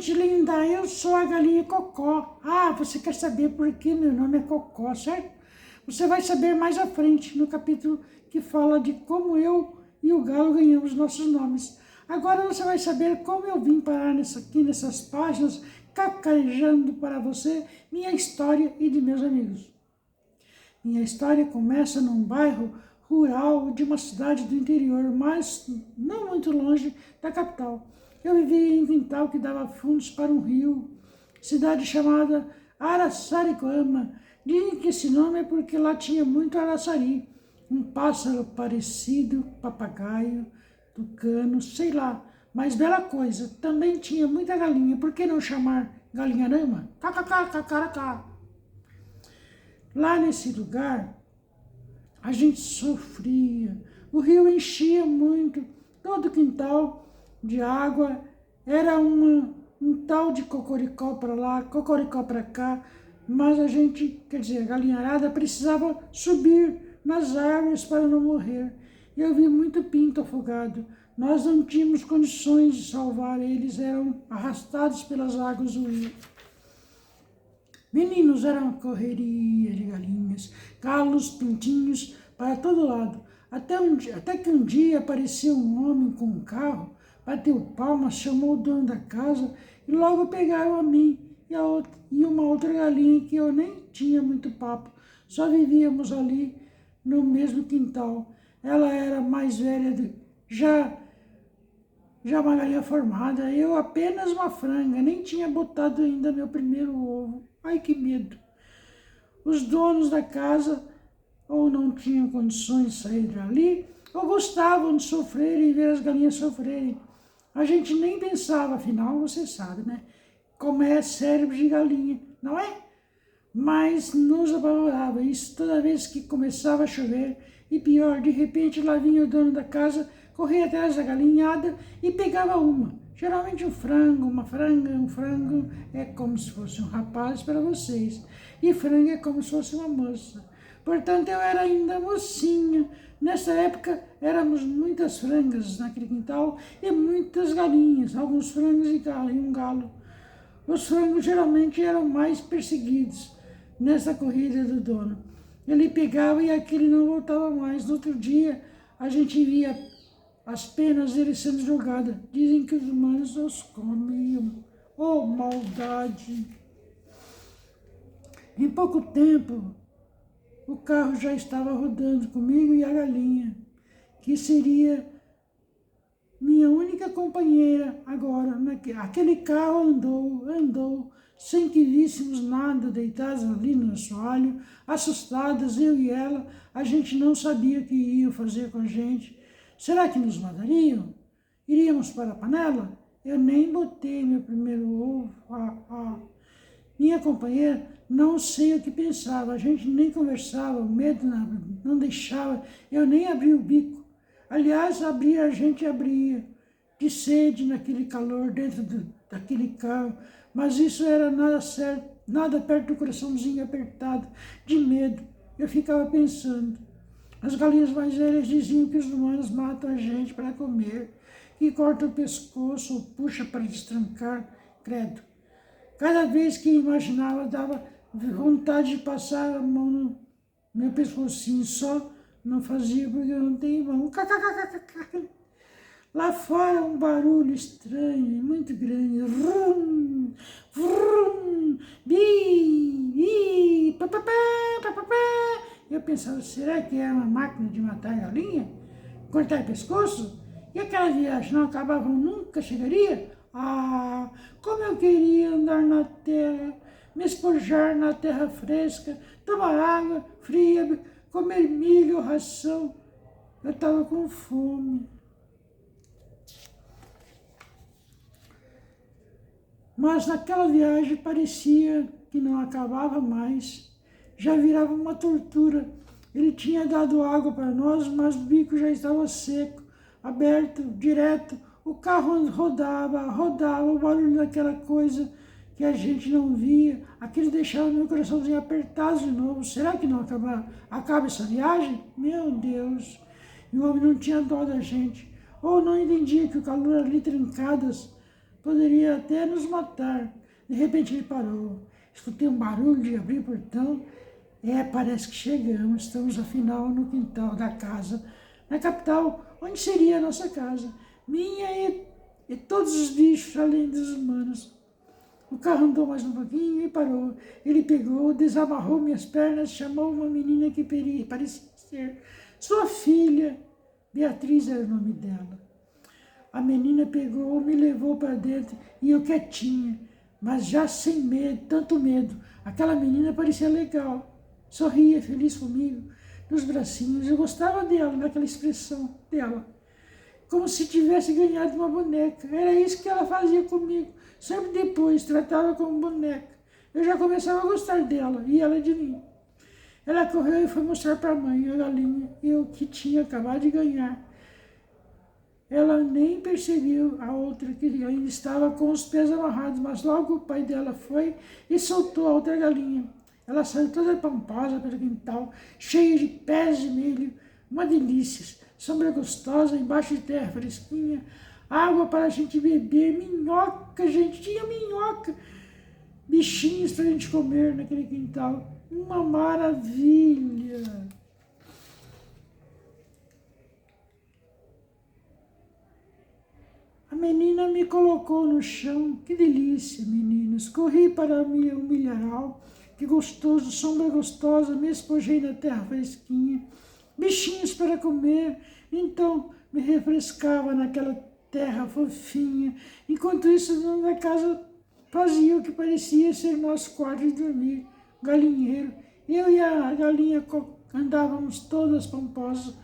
gente linda, eu sou a galinha Cocó. Ah, você quer saber por que meu nome é Cocó, certo? Você vai saber mais à frente, no capítulo que fala de como eu e o galo ganhamos nossos nomes. Agora você vai saber como eu vim parar aqui nessas páginas, cacarejando para você minha história e de meus amigos. Minha história começa num bairro rural de uma cidade do interior, mas não muito longe da capital. Eu vivia em um quintal que dava fundos para um rio, cidade chamada Araçariguama. Dizem que esse nome é porque lá tinha muito araçari, um pássaro parecido, papagaio, tucano, sei lá, mas bela coisa. Também tinha muita galinha, por que não chamar galinharama? Kkkkkkk. Lá nesse lugar, a gente sofria. O rio enchia muito, todo o quintal de água. Era um tal de cocoricó para lá, cocoricó para cá. Mas a gente, quer dizer, a galinharada precisava subir nas árvores para não morrer. Eu vi muito pinto afogado. Nós não tínhamos condições de salvar, eles eram arrastados pelas águas do rio. Meninos, era uma correria de galinhas, galos, pintinhos, para todo lado. Até que um dia apareceu um homem com um carro, bateu palmas, chamou o dono da casa e logo pegaram a mim e uma outra galinha que eu nem tinha muito papo. Só vivíamos ali no mesmo quintal. Ela era mais velha, já uma galinha formada, eu apenas uma franga, nem tinha botado ainda meu primeiro ovo. Ai, que medo! Os donos da casa ou não tinham condições de sair dali, ou gostavam de sofrer e ver as galinhas sofrerem. A gente nem pensava, afinal, você sabe, né? Como é cérebro de galinha, não é? Mas nos apavorava isso toda vez que começava a chover. E pior, de repente lá vinha o dono da casa, corria atrás da galinhada e pegava uma. Geralmente um frango, uma franga, um frango é como se fosse um rapaz para vocês. E franga é como se fosse uma moça. Portanto, eu era ainda mocinha. Nessa época, éramos muitas frangas naquele quintal e muitas galinhas, alguns frangos e um galo. Os frangos geralmente eram mais perseguidos nessa corrida do dono. Ele pegava e aquele não voltava mais. No outro dia, a gente via as penas dele sendo jogadas. Dizem que os humanos os comiam. Oh, maldade! Em pouco tempo, o carro já estava rodando comigo e a galinha, que seria minha única companheira agora. Aquele carro andou, sem que víssemos nada, deitados ali no assoalho, assustadas, eu e ela. A gente não sabia o que iam fazer com a gente. Será que nos matariam? Iríamos para a panela? Eu nem botei meu primeiro ovo. Minha companheira, não sei o que pensava, a gente nem conversava, o medo não deixava, eu nem abri o bico. Aliás, a gente abria, de sede naquele calor dentro daquele carro, mas isso era nada certo, nada perto do coraçãozinho apertado, de medo. Eu ficava pensando. As galinhas mais velhas diziam que os humanos matam a gente para comer, que cortam o pescoço ou puxa para destrancar, credo. Cada vez que imaginava, dava vontade de passar a mão no meu pescocinho, só não fazia porque eu não tenho mão. Lá fora um barulho estranho, muito grande. Vrum, vrum, bi, bi, papapá, papapá. Eu pensava, será que é uma máquina de matar galinha? Cortar pescoço? E aquela viagem não acabava nunca, chegaria? Ah, como eu queria andar na terra, me espojar na terra fresca, tomar água fria, comer milho, ração. Eu estava com fome. Mas naquela viagem parecia que não acabava mais. Já virava uma tortura. Ele tinha dado água para nós, mas o bico já estava seco, aberto, direto. O carro rodava, o barulho daquela coisa que a gente não via. Aquilo deixava meu coraçãozinho apertado de novo. Será que não acaba essa viagem? Meu Deus! E o homem não tinha dó da gente. Ou não entendia que o calor ali trancadas poderia até nos matar. De repente ele parou. Escutei um barulho de abrir o portão. Parece que chegamos. Estamos, afinal, no quintal da casa, na capital, onde seria a nossa casa. Minha e todos os bichos, além dos humanos. O carro andou mais um pouquinho e parou. Ele pegou, desamarrou minhas pernas, chamou uma menina que parecia ser sua filha. Beatriz era o nome dela. A menina pegou, me levou para dentro e eu quietinha, mas já sem medo, tanto medo. Aquela menina parecia legal, sorria, feliz comigo, nos bracinhos. Eu gostava dela, daquela expressão dela, como se tivesse ganhado uma boneca. Era isso que ela fazia comigo. Sempre depois tratava como boneca. Eu já começava a gostar dela e ela de mim. Ela correu e foi mostrar para a mãe a galinha, eu que tinha acabado de ganhar. Ela nem percebeu a outra que ainda estava com os pés amarrados, mas logo o pai dela foi e soltou a outra galinha. Ela saiu toda pamposa pelo quintal, cheia de pés de milho, uma delícia, sombra gostosa, embaixo de terra fresquinha, água para a gente beber, minhoca, gente, tinha minhoca, bichinhos para a gente comer naquele quintal. Uma maravilha! A menina me colocou no chão. Que delícia, meninos. Corri para o milharal. Que gostoso, sombra gostosa. Me espojei na terra fresquinha. Bichinhos para comer. Então me refrescava naquela terra fofinha. Enquanto isso, na casa fazia o que parecia ser nosso quarto de dormir. Galinheiro. Eu e a galinha andávamos todas pomposas.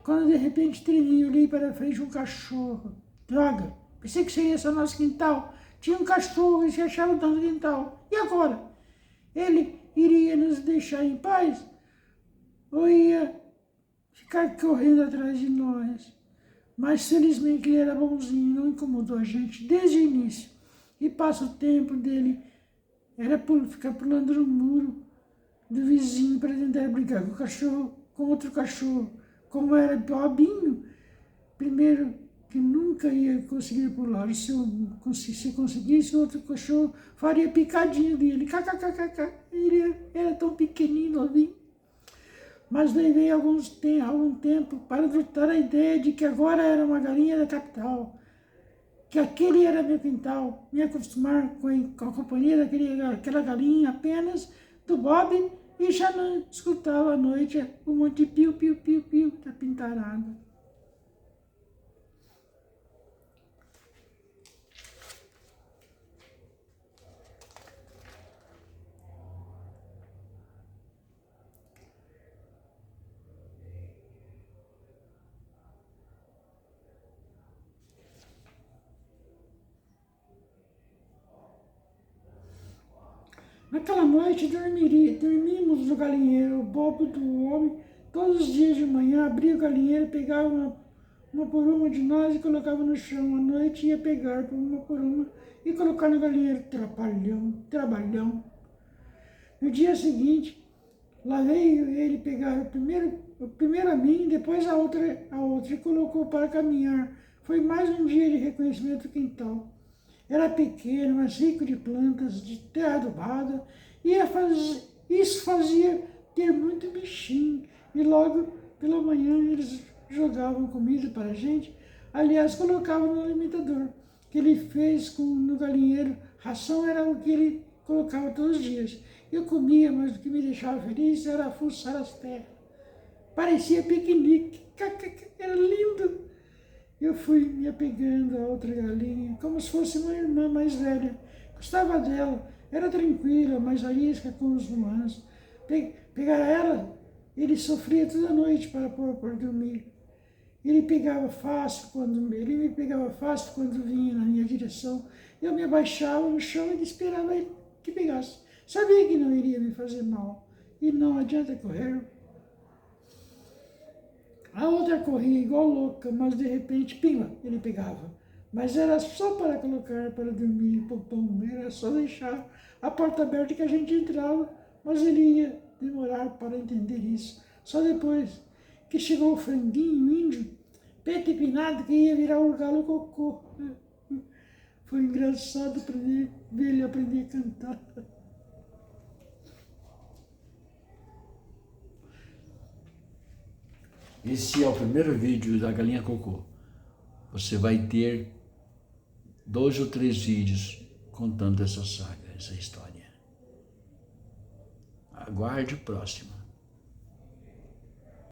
Quando de repente tremi, olhei para frente um cachorro. Droga, pensei que seria só nosso quintal. Tinha um cachorro e se achava dono do quintal. E agora? Ele iria nos deixar em paz? Ou ia ficar correndo atrás de nós? Mas felizmente ele era bonzinho, não incomodou a gente desde o início. E passa o tempo dele era ficar pulando no muro do vizinho para tentar brincar com o cachorro, com outro cachorro. Como era bobinho, primeiro que nunca ia conseguir pular. Se conseguisse, o outro cachorro faria picadinho dele. KKKK. Ele era tão pequenino, novinho. Mas levei algum tempo para adotar a ideia de que agora era uma galinha da capital, que aquele era meu quintal, me acostumar com a companhia daquela galinha apenas do Bob e já não escutava à noite o monte piu-piu-piu-piu da pintarada. Naquela noite dormimos no galinheiro, o bobo do homem. Todos os dias de manhã abria o galinheiro, pegava uma por uma de nós e colocava no chão. À noite ia pegar uma por uma e colocar no galinheiro. Trabalhão. No dia seguinte, lá veio ele pegar o primeiro a mim, depois a outra e colocou para caminhar. Foi mais um dia de reconhecimento do quintal. Era pequeno, mas rico de plantas, de terra adubada, e isso fazia ter muito bichinho. E logo pela manhã eles jogavam comida para a gente, aliás, colocavam no alimentador, que ele fez no galinheiro. Ração era o que ele colocava todos os dias. Eu comia, mas o que me deixava feliz era fuçar as terras. Parecia piquenique, era lindo. Eu fui me apegando a outra galinha, como se fosse uma irmã mais velha. Gostava dela, era tranquila, mas arisca com os humanos. Pegar ela, ele sofria toda noite para pôr por dormir. Ele me pegava fácil quando vinha na minha direção. Eu me abaixava no chão e esperava ele que pegasse. Sabia que não iria me fazer mal. E não adianta correr. A outra corria igual louca, mas de repente, pimba, ele pegava. Mas era só para colocar para dormir, popom, era só deixar a porta aberta que a gente entrava, mas ele ia demorar para entender isso. Só depois que chegou o franguinho índio, peito empinado, que ia virar o galo cocô. Foi engraçado ver ele aprender a cantar. Esse é o primeiro vídeo da Galinha Cocô. Você vai ter 2 ou 3 vídeos contando essa saga, essa história. Aguarde o próximo.